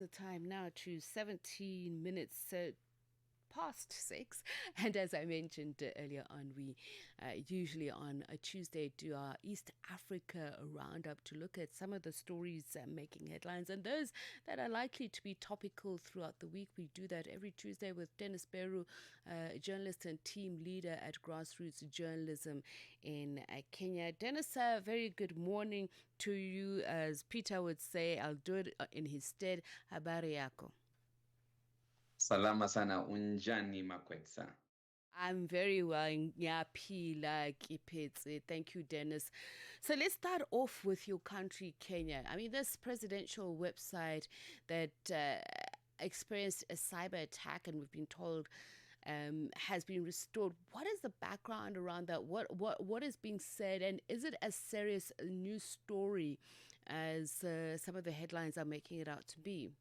The time now to 17 minutes past 6. And as I mentioned earlier on, we usually on a Tuesday do our East Africa roundup to look at some of the stories making headlines and those that are likely to be topical throughout the week. We do that every Tuesday with Dennis Beru, journalist and team leader at Grassroot Journalism in Kenya. Dennis, very good morning to you. As Peter would say, I'll do it in his stead. Habari yako? Salama sana unjani makwetsa. I'm very well. Nyapi like Ipitsi. Thank you, Dennis. So let's start off with your country, Kenya. I mean, this presidential website that experienced a cyber attack, and we've been told has been restored. What is the background around that? What is being said, and is it as serious a news story as some of the headlines are making it out to be?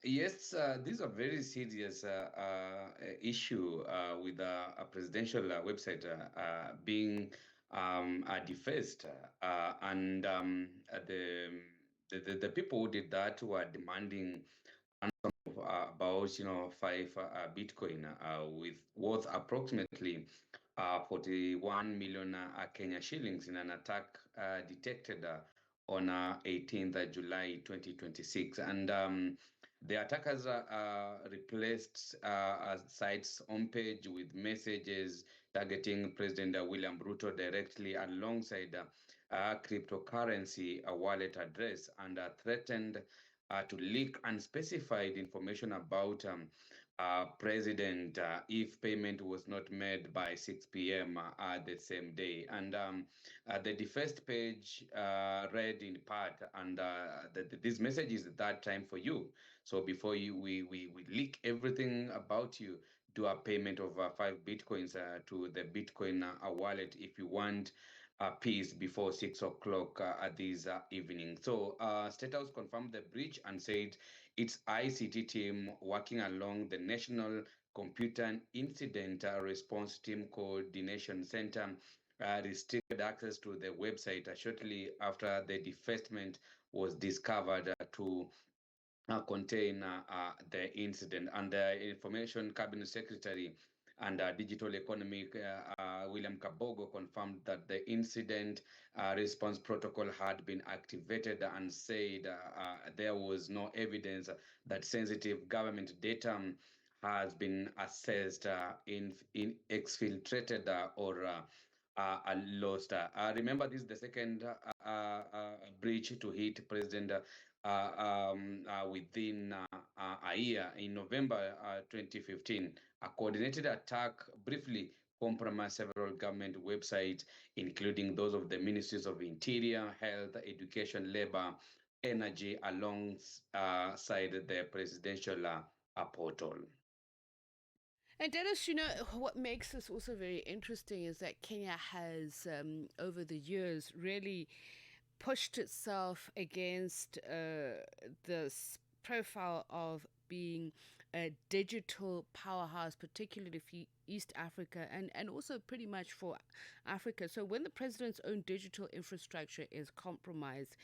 Yes, this is a very serious issue with a presidential website being defaced, and the people who did that were demanding about 5 Bitcoin with worth approximately 41 million Kenya shillings in an attack detected on 18th July 2026. And the attackers replaced a site's homepage with messages targeting President William Ruto directly alongside cryptocurrency wallet address, and threatened to leak unspecified information about president if payment was not made by 6 p.m. The same day. And the defaced page read in part, and this message is that time for you. So before we leak everything about you, do a payment of 5 Bitcoins to the Bitcoin wallet if you want peace before 6 o'clock at this evening. So State House confirmed the breach and said its ICT team working along the National Computer and Incident Response Team Coordination Center restricted access to the website shortly after the defacement was discovered to contain the incident. And the Information Cabinet Secretary and Digital Economic William Kabogo confirmed that the incident response protocol had been activated and said there was no evidence that sensitive government data has been assessed, exfiltrated, or lost. Remember, this is the second breach to hit President within a year. In November 2015, a coordinated attack briefly compromised several government websites, including those of the Ministries of Interior, Health, Education, Labor, Energy, alongside the presidential portal. And Dennis, what makes this also very interesting is that Kenya has, over the years, really pushed itself against this profile of being a digital powerhouse, particularly for East Africa and also pretty much for Africa. So when the president's own digital infrastructure is compromised,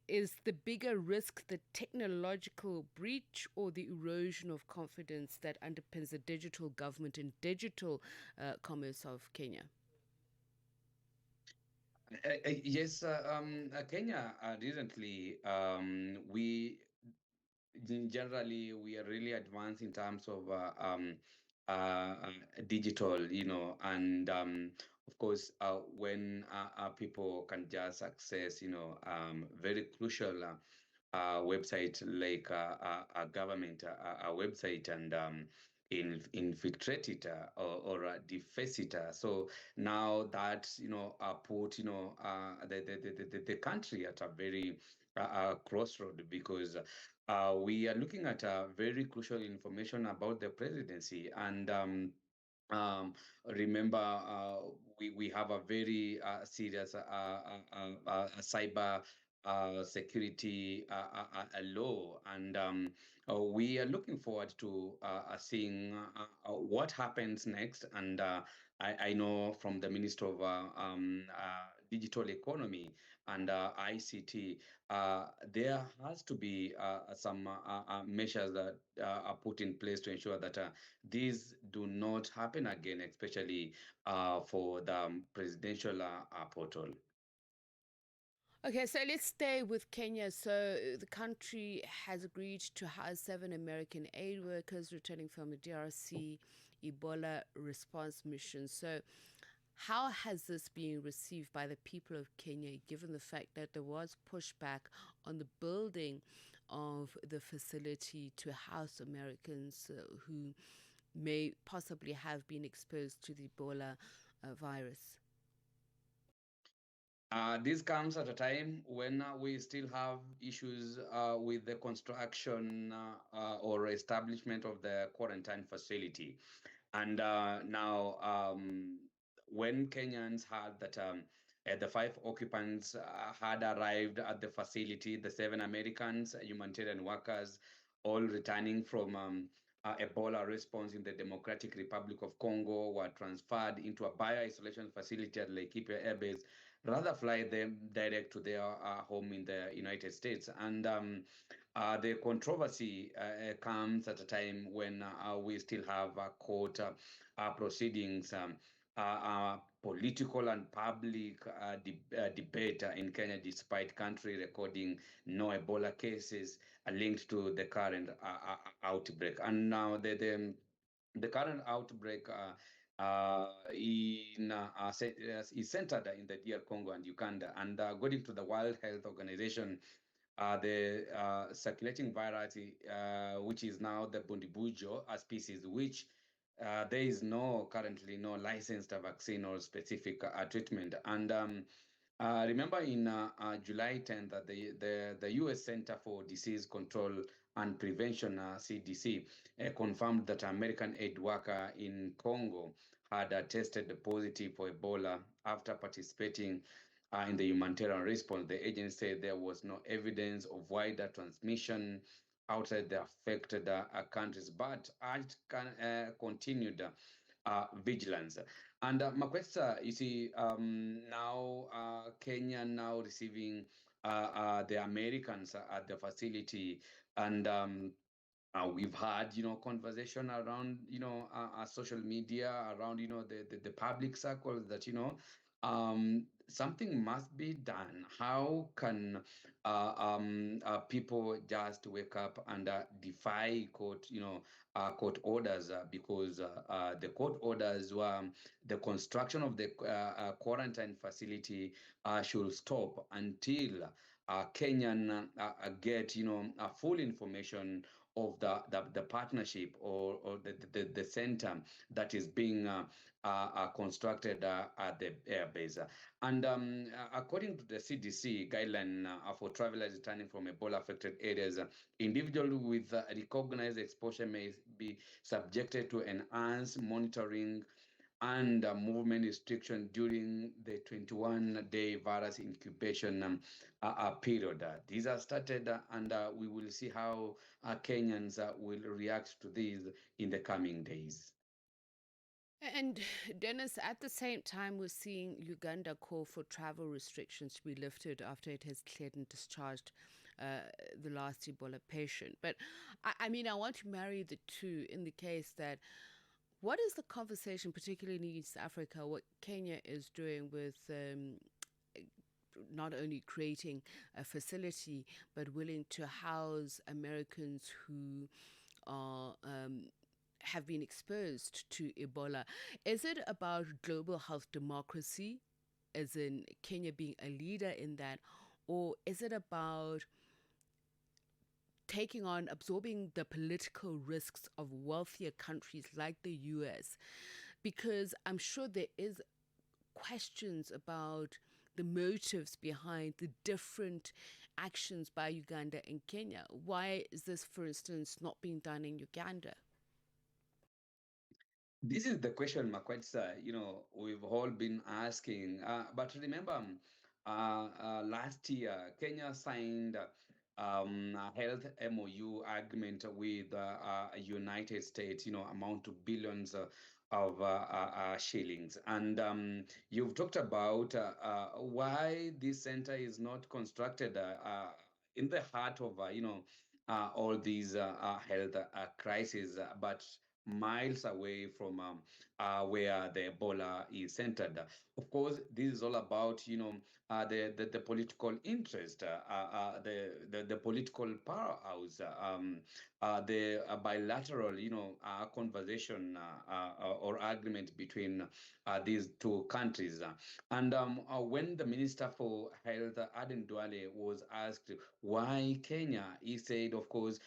is the bigger risk the technological breach or the erosion of confidence that underpins the digital government and digital commerce of Kenya? Yes, Kenya recently, generally we are really advanced in terms of digital, and of course, when people can just access, very crucial website like a government website, and infiltrate it or deface it. So now that put the country at a very crossroad, because we are looking at very crucial information about the presidency. And um, remember, we have a very serious cyber security law, and we are looking forward to seeing what happens next. And I know from the Minister of digital economy and ICT, there has to be some measures that are put in place to ensure that these do not happen again, especially for the presidential portal. Okay, so let's stay with Kenya. So the country has agreed to house 7 American aid workers returning from the DRC Ebola response mission. So how has this been received by the people of Kenya, given the fact that there was pushback on the building of the facility to house Americans who may possibly have been exposed to the Ebola virus? This comes at a time when we still have issues with the construction or establishment of the quarantine facility. And now, when Kenyans heard that the five occupants had arrived at the facility, the 7 Americans, humanitarian workers, all returning from Ebola response in the Democratic Republic of Congo, were transferred into a bio-isolation facility at Laikipia Air Base, rather fly them direct to their home in the United States. And the controversy comes at a time when we still have court proceedings, political and public debate in Kenya, despite country recording no Ebola cases linked to the current outbreak. And now the current outbreak is centered in the DR Congo and Uganda. And according to the World Health Organization, the circulating variety, which is now the Bundibujo species, which there is currently no licensed vaccine or specific treatment. And remember in July 10th, that the U.S. Center for Disease Control and Prevention, CDC, confirmed that American aid worker in Congo had tested positive for Ebola after participating in the humanitarian response. The agency said there was no evidence of wider transmission outside the affected countries, but urged continued vigilance. And Makwetsa, you see, now Kenya now receiving the Americans at the facility, and we've had, conversation around, social media, around, the public circles that, something must be done. How can people just wake up and defy court, court orders because the court orders were the construction of the quarantine facility should stop until Kenyan get, full information of the partnership or the center that is being constructed at the airbase. And according to the CDC guideline for travelers returning from Ebola-affected areas, individuals with recognized exposure may be subjected to enhanced monitoring and movement restriction during the 21-day virus incubation period. These are started, and we will see how Kenyans will react to these in the coming days. And Dennis, at the same time, we're seeing Uganda call for travel restrictions to be lifted after it has cleared and discharged uh, the last Ebola patient. But I mean, I want to marry the two in the case that what is the conversation, particularly in East Africa, what Kenya is doing with not only creating a facility but willing to house Americans who are have been exposed to Ebola. Is it about global health democracy, as in Kenya being a leader in that, or is it about taking on, absorbing the political risks of wealthier countries like the US? Because I'm sure there is questions about the motives behind the different actions by Uganda and Kenya. Why is this, for instance, not being done in Uganda? This is the question, Makwetsa, we've all been asking. But remember, last year, Kenya signed a health MOU agreement with United States, amount to billions shillings. And you've talked about why this center is not constructed in the heart of all these health crises, but miles away from where the Ebola is centered. Of course, this is all about the political interest, the political powerhouse, the bilateral conversation or agreement between these two countries. And when the Minister for Health, Aden Duale, was asked why Kenya, he said, of course,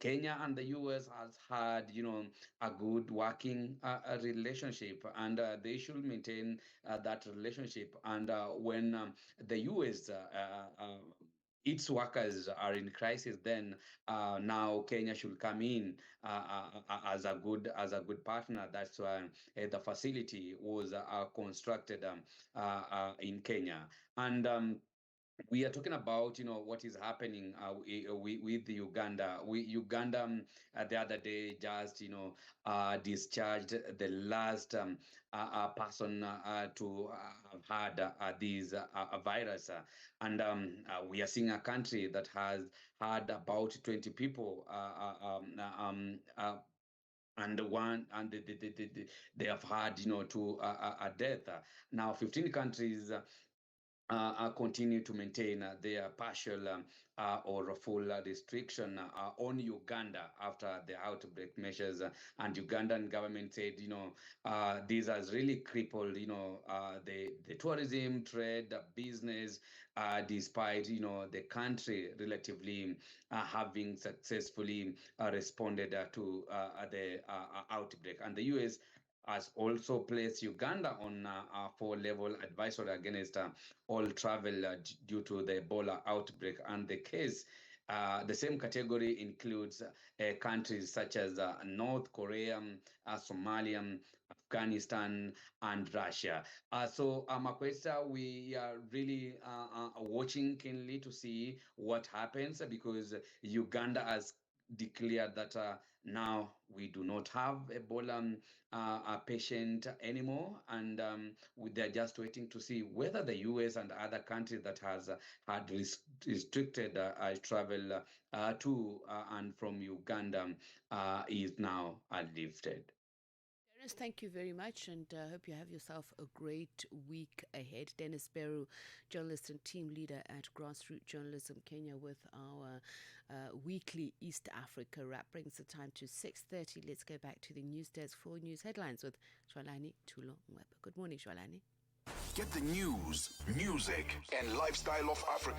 Kenya and the US has had, a good working relationship, and they should maintain that relationship. And when the US its workers are in crisis, then now Kenya should come in as a good partner. That's why the facility was constructed in Kenya. And we are talking about what is happening with the Uganda the other day just discharged the last person to have had this virus, and we are seeing a country that has had about 20 people and they have had to a death. Now 15 countries continue to maintain their partial or full restriction on Uganda after the outbreak measures. And Ugandan government said, this has really crippled, the tourism, trade, business, despite, the country relatively having successfully responded to the outbreak. And the U.S. has also placed Uganda on a four-level advisory against all travel due to the Ebola outbreak. And the case, the same category includes countries such as North Korea, Somalia, Afghanistan, and Russia. So, Makwesa, we are really watching keenly to see what happens, because Uganda has declared that now we do not have Ebola a patient anymore, and they're just waiting to see whether the US and other countries that has had restricted travel to and from Uganda is now lifted. Dennis, thank you very much, and hope you have yourself a great week ahead. Dennis Beru, journalist and team leader at Grassroot Journalism Kenya, with our weekly East Africa wrap. Brings the time to 6:30. Let's go back to the news desk for news headlines with Shwalani Tulo Mwepa. Good morning, Shwalani. Get the news, music, and lifestyle of Africa